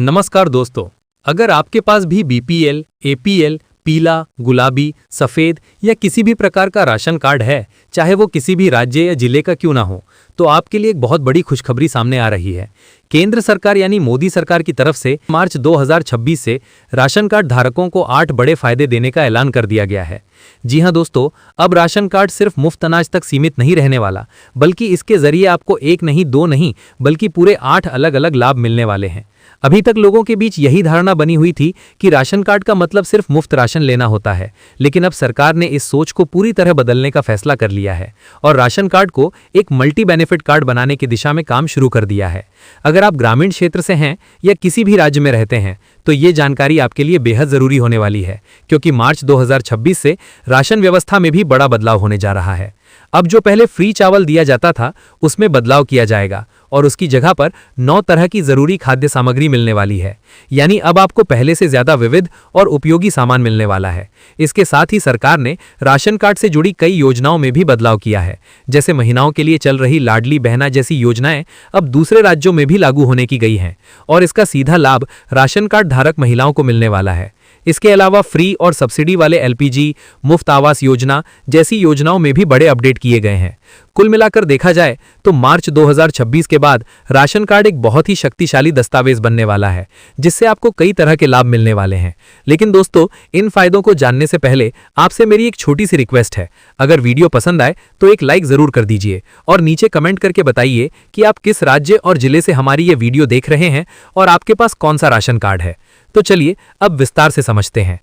नमस्कार दोस्तों, अगर आपके पास भी बीपीएल, एपीएल, पीला, गुलाबी, सफेद या किसी भी प्रकार का राशन कार्ड है, चाहे वो किसी भी राज्य या जिले का क्यों ना हो, तो आपके लिए एक बहुत बड़ी खुशखबरी सामने आ रही है। केंद्र सरकार यानी मोदी सरकार की तरफ से मार्च 2026 से राशन कार्ड धारकों को 8 बड़े फायदे देने का ऐलान कर दिया गया है। जी हां दोस्तों, अब राशन कार्ड सिर्फ मुफ्त अनाज तक सीमित नहीं रहने वाला, बल्कि इसके जरिए आपको एक नहीं, दो नहीं, बल्कि पूरे 8 अलग अलग लाभ मिलने वाले हैं। अभी तक लोगों के बीच यही धारणा बनी हुई थी कि राशन कार्ड का मतलब सिर्फ मुफ्त राशन लेना होता है, लेकिन अब सरकार ने इस सोच को पूरी तरह बदलने का फैसला कर लिया है और राशन कार्ड को एक मल्टी बेनिफिट कार्ड बनाने की दिशा में काम शुरू कर दिया है। अगर आप ग्रामीण क्षेत्र से हैं या किसी भी राज्य में रहते हैं, तो ये जानकारी आपके लिए बेहद जरूरी होने वाली है, क्योंकि मार्च 2026 से राशन व्यवस्था में भी बड़ा बदलाव होने जा रहा है। अब जो पहले फ्री चावल दिया जाता था, उसमें बदलाव किया जाएगा और उसकी जगह पर 9 तरह की जरूरी खाद्य सामग्री मिलने वाली है। यानी अब आपको पहले से ज्यादा विविध और उपयोगी सामान मिलने वाला है। इसके साथ ही सरकार ने राशन कार्ड से जुड़ी कई योजनाओं में भी बदलाव किया है, जैसे महिलाओं के लिए चल रही लाडली बहना जैसी योजनाएं अब दूसरे राज्यों में भी लागू होने की गई हैं और इसका सीधा लाभ राशन कार्ड धारक महिलाओं को मिलने वाला है। इसके अलावा फ्री और सब्सिडी वाले एलपीजी, मुफ्त आवास योजना जैसी योजनाओं में भी बड़े अपडेट किए गए हैं। कुल मिलाकर देखा जाए तो मार्च 2026 के बाद राशन कार्ड एक बहुत ही शक्तिशाली दस्तावेज बनने वाला है, जिससे आपको कई तरह के लाभ मिलने वाले हैं। लेकिन दोस्तों, इन फायदों को जानने से पहले आपसे मेरी एक छोटी सी रिक्वेस्ट है। अगर वीडियो पसंद आए तो एक लाइक जरूर कर दीजिए और नीचे कमेंट करके बताइए कि आप किस राज्य और जिले से हमारी ये वीडियो देख रहे हैं और आपके पास कौन सा राशन कार्ड है। तो चलिए अब विस्तार से समझते हैं।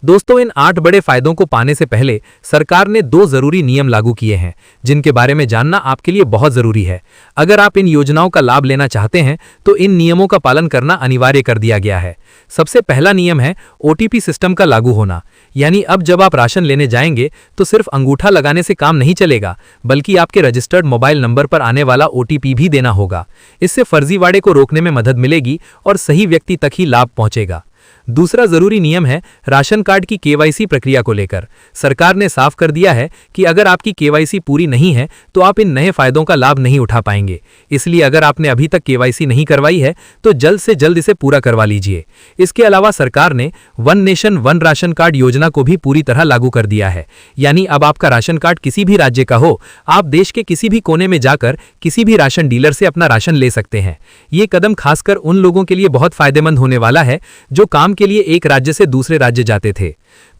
दोस्तों, इन 8 बड़े फायदों को पाने से पहले सरकार ने 2 जरूरी नियम लागू किए हैं, जिनके बारे में जानना आपके लिए बहुत जरूरी है। अगर आप इन योजनाओं का लाभ लेना चाहते हैं तो इन नियमों का पालन करना अनिवार्य कर दिया गया है। सबसे पहला नियम है ओटीपी सिस्टम का लागू होना। यानी अब जब आप राशन लेने जाएंगे तो सिर्फ अंगूठा लगाने से काम नहीं चलेगा, बल्कि आपके रजिस्टर्ड मोबाइल नंबर पर आने वाला ओटीपी भी देना होगा। इससे फर्जीवाड़े को रोकने में मदद मिलेगी और सही व्यक्ति तक ही लाभ पहुंचेगा। दूसरा जरूरी नियम है राशन कार्ड की केवाईसी प्रक्रिया को लेकर। सरकार ने साफ कर दिया है कि अगर आपकी केवाईसी पूरी नहीं है तो आप इन नए फायदों का लाभ नहीं उठा पाएंगे। इसलिए अगर आपने अभी तक केवाईसी नहीं करवाई है तो जल्द से जल्द इसे पूरा करवा लीजिए। इसके अलावा सरकार ने one nation one ration card योजना को भी पूरी तरह लागू कर दिया है। यानी अब आपका राशन कार्ड किसी भी राज्य का हो, आप देश के किसी भी कोने में जाकर किसी भी राशन डीलर से अपना राशन ले सकते हैं। ये कदम खासकर उन लोगों के लिए बहुत फायदेमंद होने वाला है जो काम के लिए एक राज्य से दूसरे राज्य जाते थे।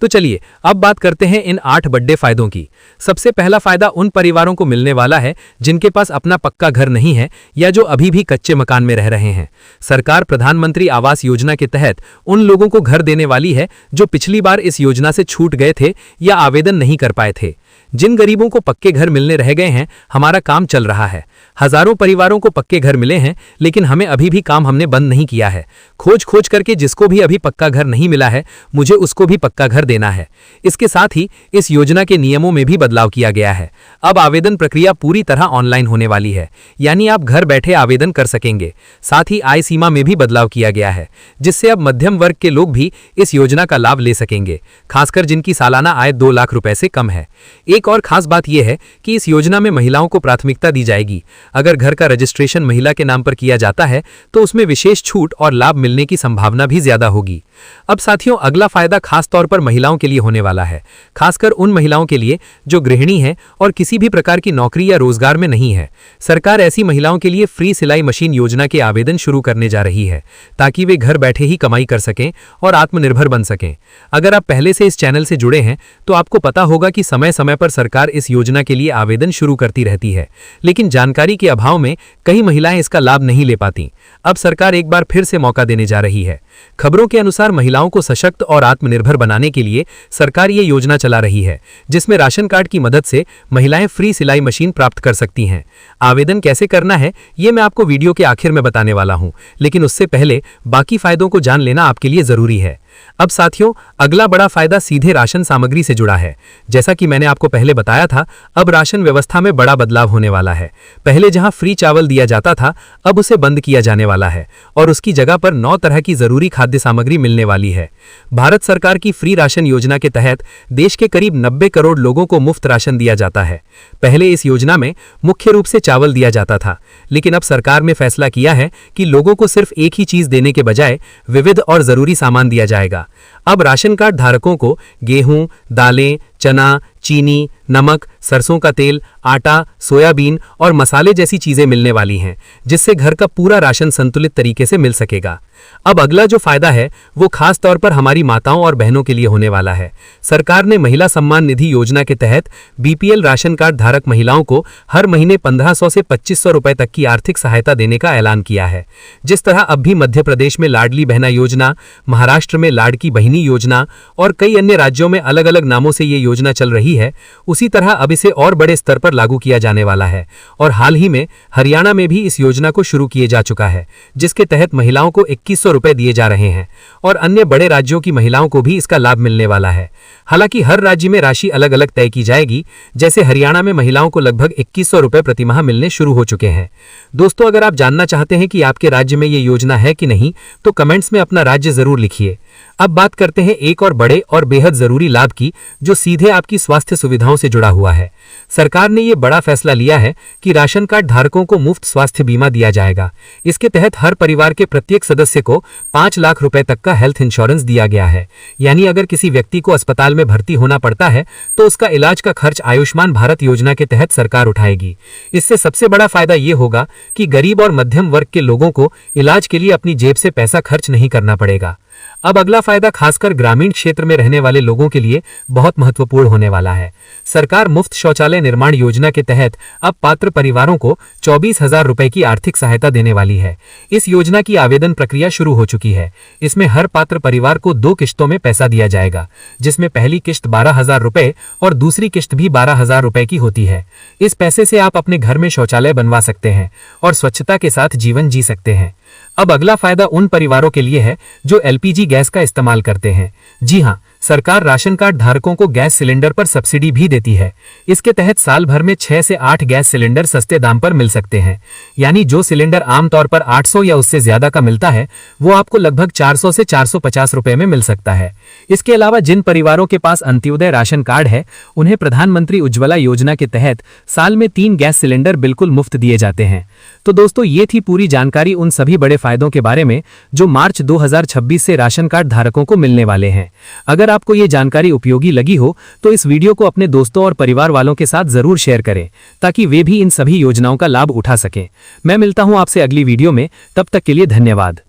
तो चलिए अब बात करते हैं इन 8 बड़े फायदों की। सबसे पहला फायदा उन परिवारों को मिलने वाला है जिनके पास अपना पक्का घर नहीं है या जो अभी भी कच्चे मकान में रह रहे हैं। सरकार प्रधानमंत्री आवास योजना के तहत उन लोगों को घर देने वाली है जो पिछली बार इस योजना से छूट गए थे या आवेदन नहीं कर पाए थे। जिन गरीबों को पक्के घर मिलने रह गए हैं, हमारा काम चल रहा है। हजारों परिवारों को पक्के घर मिले हैं, लेकिन हमें अभी भी काम हमने बंद नहीं किया है। खोज करके जिसको भी अभी पक्का घर नहीं मिला है, मुझे उसको भी पक्का घर देना है। इसके साथ ही इस योजना के नियमों में भी बदलाव किया गया है। अब आवेदन प्रक्रिया पूरी तरह ऑनलाइन होने वाली है, यानी आप घर बैठे आवेदन कर सकेंगे। साथ ही आय सीमा में भी बदलाव किया गया है, जिससे अब मध्यम वर्ग के लोग भी इस योजना का लाभ ले सकेंगे, खासकर जिनकी सालाना आय 2 लाख रुपए से कम है। एक और खास बात यह है कि इस योजना में महिलाओं को प्राथमिकता दी जाएगी। अगर घर का रजिस्ट्रेशन महिला के नाम पर किया जाता है तो उसमें विशेष छूट और लाभ मिलने की संभावना भी ज्यादा होगी। अब साथियों, अगला फायदा खास तौर पर महिलाओं के लिए होने वाला है, खासकर उन महिलाओं के लिए जो गृहिणी हैं और किसी भी प्रकार की नौकरी या रोजगार में नहीं है। सरकार ऐसी महिलाओं के लिए फ्री सिलाई मशीन योजना के आवेदन शुरू करने जा रही है, ताकि वे घर बैठे ही कमाई कर सकें और आत्मनिर्भर बन सकें। अगर आप पहले से इस चैनल से जुड़े हैं तो आपको पता होगा कि समय समय पर सरकार इस योजना के लिए आवेदन शुरू करती रहती है, लेकिन जानकारी के अभाव में कई महिलाएं इसका लाभ नहीं ले पाती। अब सरकार एक बार फिर से मौका देने जा रही है। खबरों के अनुसार महिलाओं को सशक्त और आत्मनिर्भर बनाने के लिए सरकार ये योजना चला रही है, जिसमें राशन कार्ड की मदद से महिलाएं फ्री सिलाई मशीन प्राप्त कर सकती हैं। आवेदन कैसे करना है ये मैं आपको वीडियो के आखिर में बताने वाला हूं, लेकिन उससे पहले बाकी फायदों को जान लेना आपके लिए जरूरी है। अब साथियों, अगला बड़ा फायदा सीधे राशन सामग्री से जुड़ा है। जैसा कि मैंने आपको पहले बताया था, अब राशन व्यवस्था में बड़ा बदलाव होने वाला है। पहले जहां फ्री चावल दिया जाता था, अब उसे बंद किया जाने वाला है और उसकी जगह पर 9 तरह की जरूरी खाद्य सामग्री मिलने वाली है। भारत सरकार की फ्री राशन योजना के तहत देश के करीब 90 करोड़ लोगों को मुफ्त राशन दिया जाता है। पहले इस योजना में मुख्य रूप से चावल दिया जाता था, लेकिन अब सरकार ने फैसला किया है कि लोगों को सिर्फ एक ही चीज देने के बजाय विविध और जरूरी सामान दिया जाएगा। अब राशन कार्ड धारकों को गेहूं, दालें, चना, चीनी, नमक, सरसों का तेल, आटा, सोयाबीन और मसाले जैसी चीजें मिलने वाली हैं, जिससे घर का पूरा राशन संतुलित तरीके से मिल सकेगा। अब अगला जो फायदा है वो खास तौर पर हमारी माताओं और बहनों के लिए होने वाला है। सरकार ने महिला सम्मान निधि योजना के तहत बीपीएल राशन कार्ड धारक महिलाओं को हर महीने 1500 से 2500 रुपए तक की आर्थिक सहायता देने का ऐलान किया है। जिस तरह अब भी मध्य प्रदेश में लाडली बहना योजना, महाराष्ट्र में लाड़की बहिनी योजना और कई अन्य राज्यों में अलग अलग नामों से ये योजना चल रही है, उसी तरह अब इसे और बड़े स्तर पर लागू किया जाने वाला है। और हाल ही में हरियाणा में भी इस योजना को शुरू किया जा चुका है, जिसके तहत महिलाओं को 2100 रुपए दिए जा रहे हैं और अन्य बड़े राज्यों की महिलाओं को भी इसका लाभ मिलने वाला है। हालांकि हर राज्य में राशि अलग अलग तय की जाएगी। जैसे हरियाणा में महिलाओं को लगभग 2100 रुपए प्रतिमाह मिलने शुरू हो चुके हैं। दोस्तों, अगर आप जानना चाहते हैं कि आपके राज्य में ये योजना है कि नहीं, तो कमेंट्स में अपना राज्य जरूर लिखिए। अब बात करते हैं एक और बड़े और बेहद जरूरी लाभ की, जो सीधे आपकी स्वास्थ्य सुविधाओं से जुड़ा हुआ है। सरकार ने यह बड़ा फैसला लिया है कि राशन कार्ड धारकों को मुफ्त स्वास्थ्य बीमा दिया जाएगा। इसके तहत हर परिवार के प्रत्येक सदस्य को 5 लाख रुपए तक का हेल्थ इंश्योरेंस दिया गया है। यानी अगर किसी व्यक्ति को अस्पताल में भर्ती होना पड़ता है तो उसका इलाज का खर्च आयुष्मान भारत योजना के तहत सरकार उठाएगी। इससे सबसे बड़ा फायदा ये होगा कि गरीब और मध्यम वर्ग के लोगों को इलाज के लिए अपनी जेब से पैसा खर्च नहीं करना पड़ेगा। अब अगला फायदा खासकर ग्रामीण क्षेत्र में रहने वाले लोगों के लिए बहुत महत्वपूर्ण होने वाला है। सरकार मुफ्त शौचालय निर्माण योजना के तहत अब पात्र परिवारों को 24,000 रुपए की आर्थिक सहायता देने वाली है। इस योजना की आवेदन प्रक्रिया शुरू हो चुकी है। इसमें हर पात्र परिवार को 2 किश्तों में पैसा दिया जाएगा, जिसमें पहली किश्त 12,000 रुपए और दूसरी किश्त भी 12,000 रुपए की होती है। इस पैसे से आप अपने घर में शौचालय बनवा सकते हैं और स्वच्छता के साथ जीवन जी सकते हैं। अब अगला फायदा उन परिवारों के लिए है जो एलपीजी गैस का इस्तेमाल करते हैं। जी हां, सरकार राशन कार्ड धारकों को गैस सिलेंडर पर सब्सिडी भी देती है। इसके तहत साल भर में 6 से 8 गैस सिलेंडर सस्ते दाम पर मिल सकते हैं। यानी जो सिलेंडर आमतौर पर 800 या उससे ज्यादा का मिलता है, वो आपको लगभग 400 से 450 रुपए में मिल सकता है। इसके अलावा जिन परिवारों के पास अंत्योदय राशन कार्ड है, उन्हें प्रधानमंत्री उज्ज्वला योजना के तहत साल में 3 गैस सिलेंडर बिल्कुल मुफ्त दिए जाते हैं। तो दोस्तों, ये थी पूरी जानकारी उन सभी बड़े फायदों के बारे में जो मार्च 2026 से राशन कार्ड धारकों को मिलने वाले हैं। अगर आपको ये जानकारी उपयोगी लगी हो तो इस वीडियो को अपने दोस्तों और परिवार वालों के साथ जरूर शेयर करें, ताकि वे भी इन सभी योजनाओं का लाभ उठा सकें। मैं मिलता हूं आपसे अगली वीडियो में, तब तक के लिए धन्यवाद।